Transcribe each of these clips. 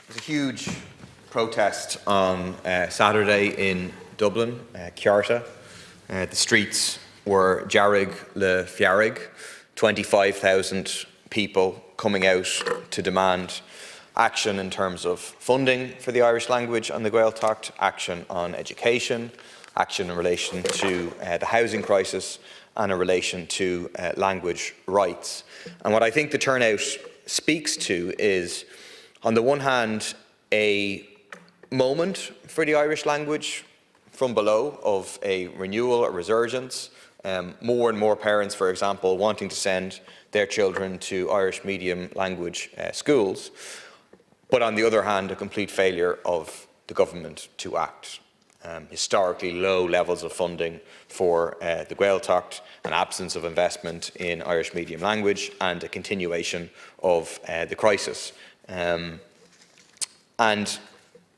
There's a huge protest on Saturday in Dublin, Cearta. The streets were Jarrig le Fiarrig, 25,000 people coming out to demand action in terms of funding for the Irish language and the Gaeltacht, action on education, action in relation to the housing crisis and in relation to language rights. And what I think the turnout speaks to is, on the one hand, a moment for the Irish language from below of a renewal, a resurgence. More and more parents, for example, wanting to send their children to Irish medium language schools. But on the other hand, a complete failure of the government to act. Historically low levels of funding for the Gaeltacht, an absence of investment in Irish medium language, and a continuation of the crisis. And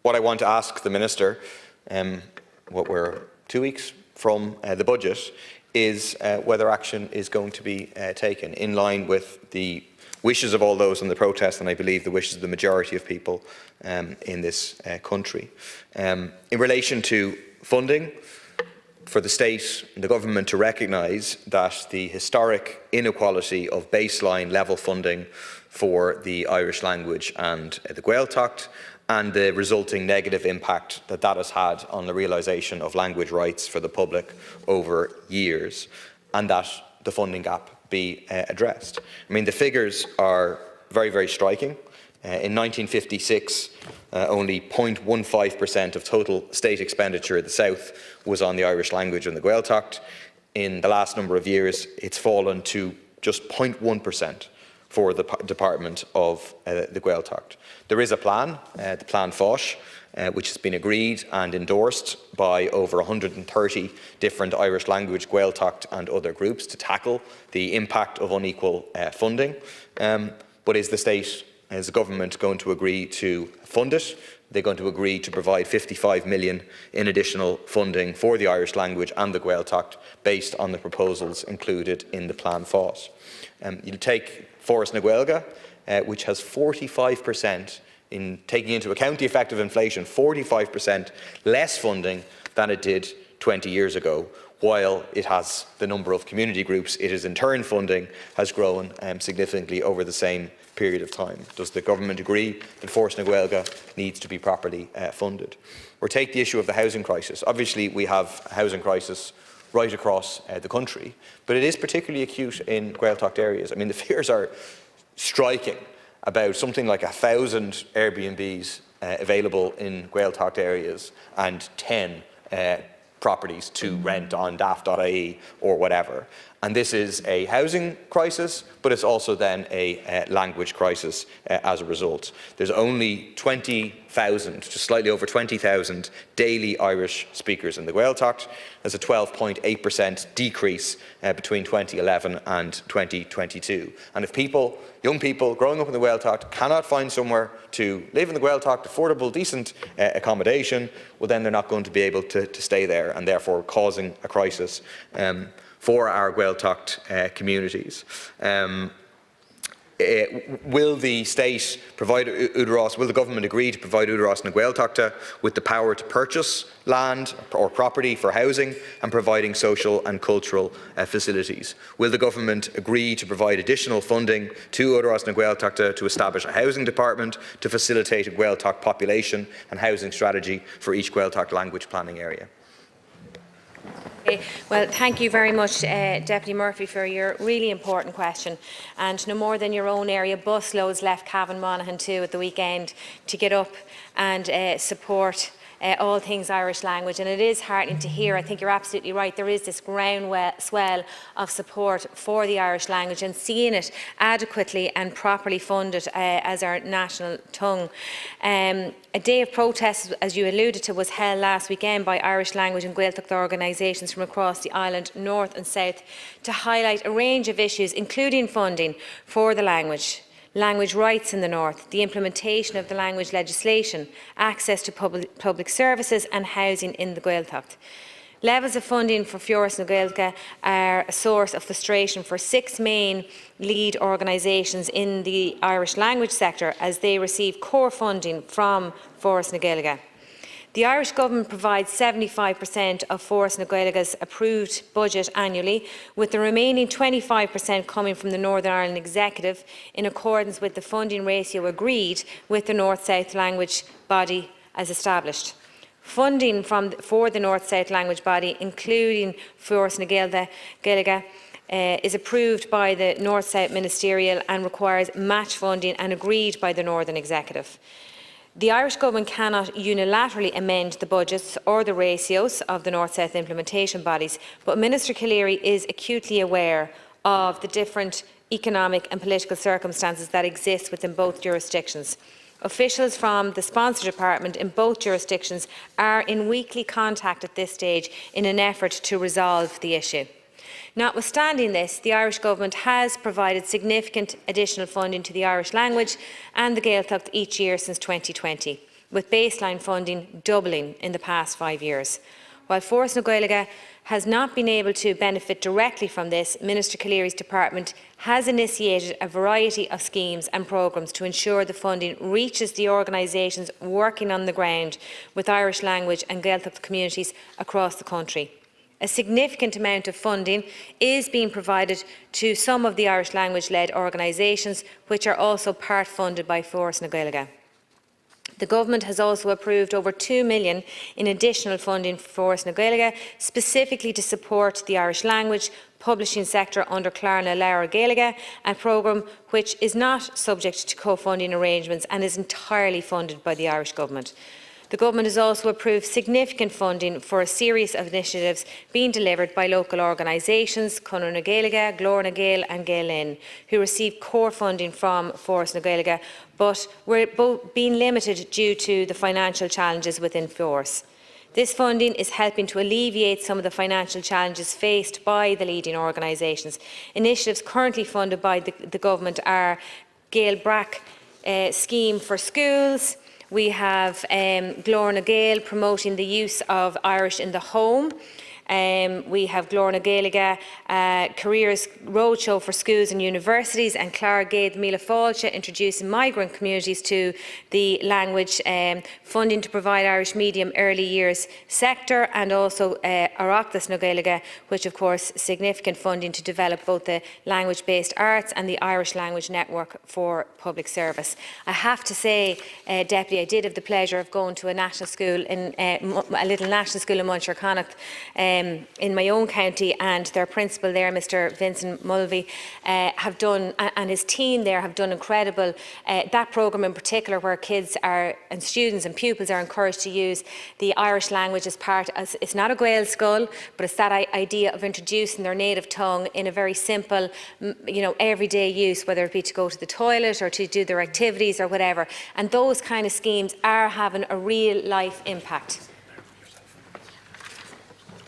what I want to ask the Minister, what we're 2 weeks from the budget, is whether action is going to be taken in line with the wishes of all those in the protest, and I believe the wishes of the majority of people in this country. In relation to funding, for the state and the government to recognise that the historic inequality of baseline level funding for the Irish language and the Gaeltacht, and the resulting negative impact that that has had on the realisation of language rights for the public over years, and that the funding gap be addressed. I mean, the figures are very, very striking. In 1956, only 0.15% of total state expenditure in the South was on the Irish language and the Gaeltacht. In the last number of years, it's fallen to just 0.1% for the Department of the Gaeltacht. There is a plan, the Plan Foch, which has been agreed and endorsed by over 130 different Irish language, Gaeltacht and other groups to tackle the impact of unequal funding. But is the state, is the government going to agree to fund it? They're going to agree to provide 55 million in additional funding for the Irish language and the Gaeltacht based on the proposals included in the Plan Foch. You'll take Forest na Gaeilge, which has 45%, in taking into account the effect of inflation, 45% less funding than it did 20 years ago, while it has the number of community groups it is in turn funding has grown significantly over the same period of time. Does the government agree that Forest na Gaeilge needs to be properly funded? Or take the issue of the housing crisis. Obviously, we have a housing crisis right across the country, but it is particularly acute in Gaeltacht areas. I mean, the figures are striking. About something like 1,000 Airbnbs available in Gaeltacht areas and 10 properties to rent on daft.ie or whatever. And this is a housing crisis, but it's also then a language crisis as a result. There's only 20,000, just slightly over 20,000 daily Irish speakers in the Gaeltacht. There's a 12.8% decrease between 2011 and 2022. And if people, young people growing up in the Gaeltacht cannot find somewhere to live in the Gaeltacht, affordable, decent accommodation, well then they're not going to be able to stay there, and therefore causing a crisis for our Gaeltacht communities. Will the state provide Oireachtas, will the government agree to provide Oireachtas na Gaeltachta with the power to purchase land or property for housing and providing social and cultural facilities? Will the government agree to provide additional funding to Oireachtas na Gaeltachta to establish a housing department to facilitate a Gaeltacht population and housing strategy for each Gaeltacht language planning area? Well, thank you very much, Deputy Murphy, for your really important question. And no more than your own area, bus loads left Cavan Monaghan too at the weekend to get up and support all things Irish language, and it is heartening to hear. I think you're absolutely right. There is this groundswell of support for the Irish language, and seeing it adequately and properly funded as our national tongue. A day of protest, as you alluded to, was held last weekend by Irish language and Gaeltacht organisations from across the island, north and south, to highlight a range of issues, including funding for the language rights in the north, the implementation of the language legislation, access to public services and housing in the Gaeltacht. Levels of funding for Feabhras na Gaeilge are a source of frustration for 6 main lead organisations in the Irish language sector as they receive core funding from Feabhras na Gaeilge. The Irish Government provides 75% of Feabhras na Gaeilge's approved budget annually, with the remaining 25% coming from the Northern Ireland Executive in accordance with the funding ratio agreed with the North-South language body as established. Funding for the North-South language body, including Feabhras na Gaeilge, is approved by the North-South Ministerial and requires match funding and agreed by the Northern Executive. The Irish Government cannot unilaterally amend the budgets or the ratios of the North-South implementation bodies, but Minister Cleary is acutely aware of the different economic and political circumstances that exist within both jurisdictions. Officials from the sponsor department in both jurisdictions are in weekly contact at this stage in an effort to resolve the issue. Notwithstanding this, the Irish Government has provided significant additional funding to the Irish language and the Gaeltacht each year since 2020, with baseline funding doubling in the past 5 years. While Feabhras na Gaeilge has not been able to benefit directly from this, Minister Cleary's department has initiated a variety of schemes and programmes to ensure the funding reaches the organisations working on the ground with Irish language and Gaeltacht communities across the country. A significant amount of funding is being provided to some of the Irish language-led organisations, which are also part funded by Feabhras na Gaeilge. The Government has also approved over €2 million in additional funding for Feabhras na Gaeilge, specifically to support the Irish language publishing sector under Clárna Leabhar Gaeilge, a programme which is not subject to co-funding arrangements and is entirely funded by the Irish Government. The Government has also approved significant funding for a series of initiatives being delivered by local organisations, Conradh na Gaeilge, Glór na Gael and Gaelin, who receive core funding from Feabhras na Gaeilge, but were being limited due to the financial challenges within Feabhras. This funding is helping to alleviate some of the financial challenges faced by the leading organisations. Initiatives currently funded by the Government are Gael Brack scheme for schools. We have Glór na Gael promoting the use of Irish in the home. We have Glór na Gaeilge careers roadshow for schools and universities, and Clara Gade Míle Fáilte introducing migrant communities to the language, funding to provide Irish medium early years sector, and also Oireachtas na Gaeilge, which of course significant funding to develop both the language-based arts and the Irish language network for public service. I have to say, Deputy, I did have the pleasure of going to a national school in a little national school in Muncher in my own county, and their principal there, Mr. Vincent Mulvey, have done, and his team there have done incredible. That programme in particular, where kids are and students and pupils are encouraged to use the Irish language as part, as it's not a Gael school, but it's that idea of introducing their native tongue in a very simple, everyday use, whether it be to go to the toilet or to do their activities or whatever. And those kind of schemes are having a real life impact.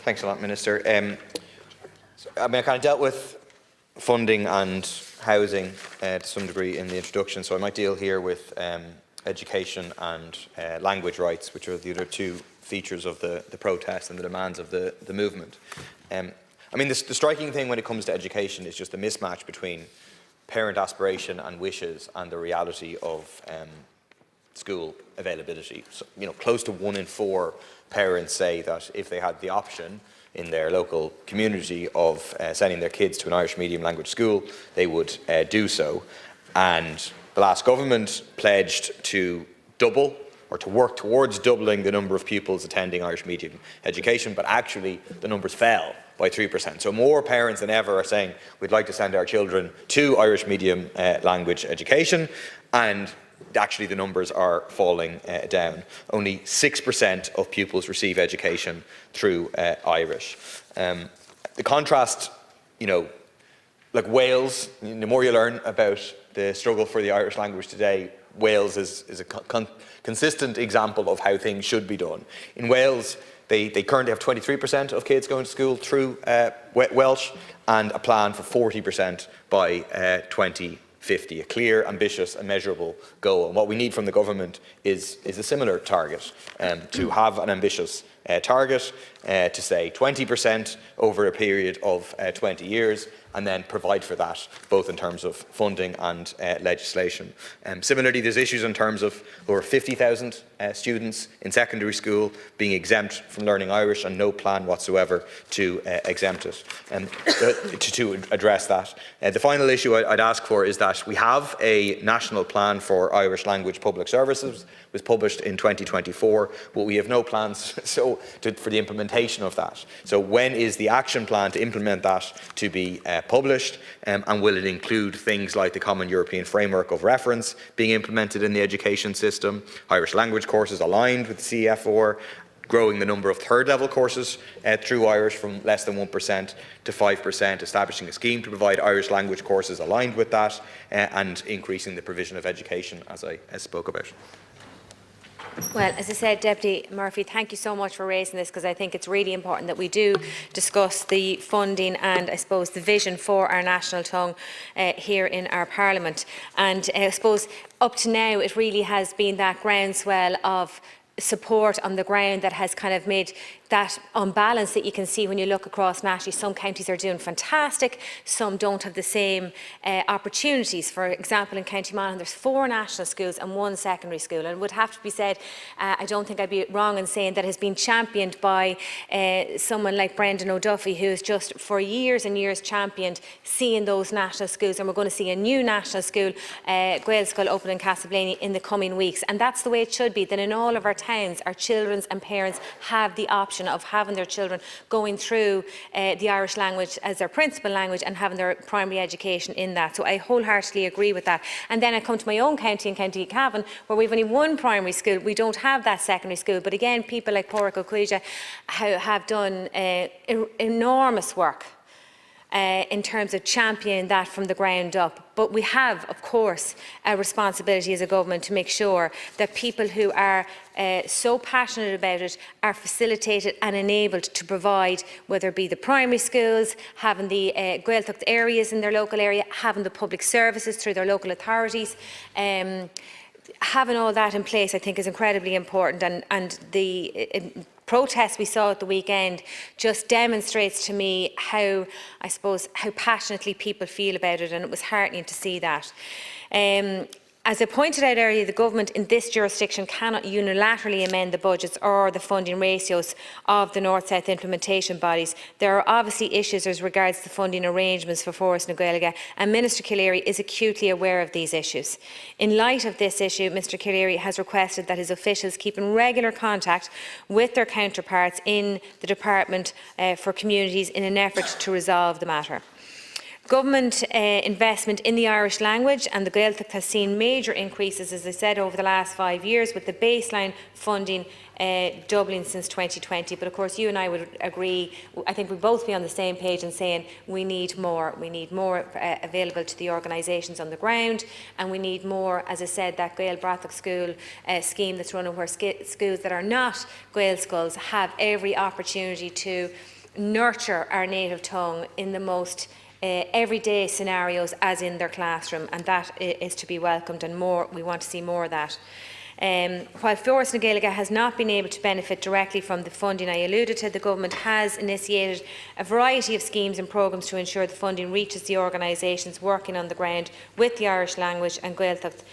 Thanks a lot, Minister. I kind of dealt with funding and housing to some degree in the introduction, so I might deal here with education and language rights, which are the other two features of the protest and the demands of the movement. The striking thing when it comes to education is just the mismatch between parent aspiration and wishes and the reality of school availability. So, close to 1 in 4 parents say that if they had the option in their local community of sending their kids to an Irish medium language school, they would do so. And the last government pledged to double, or to work towards doubling, the number of pupils attending Irish medium education, but actually the numbers fell by 3%. So more parents than ever are saying we'd like to send our children to Irish medium language education, and actually the numbers are falling down. Only 6% of pupils receive education through Irish. The contrast, like Wales, the more you learn about the struggle for the Irish language today, Wales is a consistent example of how things should be done. In Wales, they currently have 23% of kids going to school through Welsh, and a plan for 40% by 2050, a clear, ambitious and measurable goal. And what we need from the government is a similar target, to have an ambitious target to say 20% over a period of 20 years, and then provide for that both in terms of funding and legislation. Similarly, there's issues in terms of over 50,000 students in secondary school being exempt from learning Irish, and no plan whatsoever to exempt it, to address that. The final issue I'd ask for is that we have a national plan for Irish language public services. It was published in 2024, but we have no plans for the implementation of that. So when is the action plan to implement that to be published, and will it include things like the Common European Framework of Reference being implemented in the education system, Irish language courses aligned with the CFR, growing the number of third-level courses through Irish from less than 1% to 5%, establishing a scheme to provide Irish language courses aligned with that, and increasing the provision of education, as I spoke about. Well, as I said, Deputy Murphy, thank you so much for raising this, because I think it's really important that we do discuss the funding and, I suppose, the vision for our national tongue here in our Parliament. And I suppose up to now it really has been that groundswell of support on the ground that has kind of made that unbalance that you can see when you look across nationally. Some counties are doing fantastic, some don't have the same opportunities. For example, in County Monaghan, there's 4 national schools and 1 secondary school, and it would have to be said, I don't think I'd be wrong in saying that has been championed by someone like Brendan O'Duffy, who has just for years and years championed seeing those national schools, and we're going to see a new national school, Gael School, open in Castleblaney in the coming weeks. And that's the way it should be, that in all of our towns, our children and parents have the option of having their children going through the Irish language as their principal language and having their primary education in that. So I wholeheartedly agree with that. And then I come to my own county, in County Cavan, where we've only 1 primary school. We don't have that secondary school. But again, people like Pádraig Ó Cuíche have done enormous work in terms of championing that from the ground up. But we have, of course, a responsibility as a government to make sure that people who are so passionate about it are facilitated and enabled to provide, whether it be the primary schools, having the Gaeltacht areas in their local area, having the public services through their local authorities. Having all that in place, I think, is incredibly important, and the protest we saw at the weekend just demonstrates to me how, I suppose, how passionately people feel about it, and it was heartening to see that. As I pointed out earlier, the government in this jurisdiction cannot unilaterally amend the budgets or the funding ratios of the North-South implementation bodies. There are obviously issues as regards the funding arrangements for Fóras na Gaeilge, and Minister Cleary is acutely aware of these issues. In light of this issue, Mr Cleary has requested that his officials keep in regular contact with their counterparts in the Department for Communities in an effort to resolve the matter. Government investment in the Irish language and the Gaeltacht has seen major increases, as I said, over the last 5 years, with the baseline funding doubling since 2020. But of course, you and I would agree, I think we'd both be on the same page in saying we need more. We need more available to the organisations on the ground, and we need more, as I said, that Gael Bratach School scheme that's running, where schools that are not Gael schools have every opportunity to nurture our native tongue in the most everyday scenarios as in their classroom, and that is to be welcomed, and more, we want to see more of that. While Fóras na Gaeilge has not been able to benefit directly from the funding I alluded to, the Government has initiated a variety of schemes and programmes to ensure the funding reaches the organisations working on the ground with the Irish language and Gaeltacht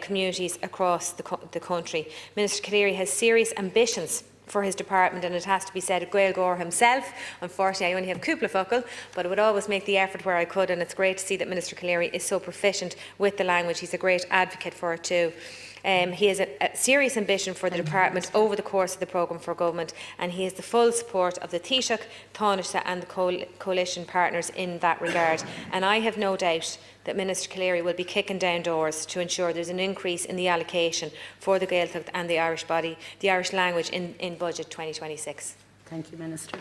communities across the country. Minister Cleary has serious ambitions for his department, and it has to be said, Gaeilgeoir himself. Unfortunately, I only have cúpla focal, but I would always make the effort where I could, and it's great to see that Minister Cleary is so proficient with the language. He's a great advocate for it too. He has a serious ambition for the department over the course of the programme for government, and he has the full support of the Taoiseach, Taoiseach and the coalition partners in that regard. And I have no doubt that Minister Cleary will be kicking down doors to ensure there's an increase in the allocation for the Gaeltacht and the Irish body, the Irish language in Budget 2026. Thank you, Minister.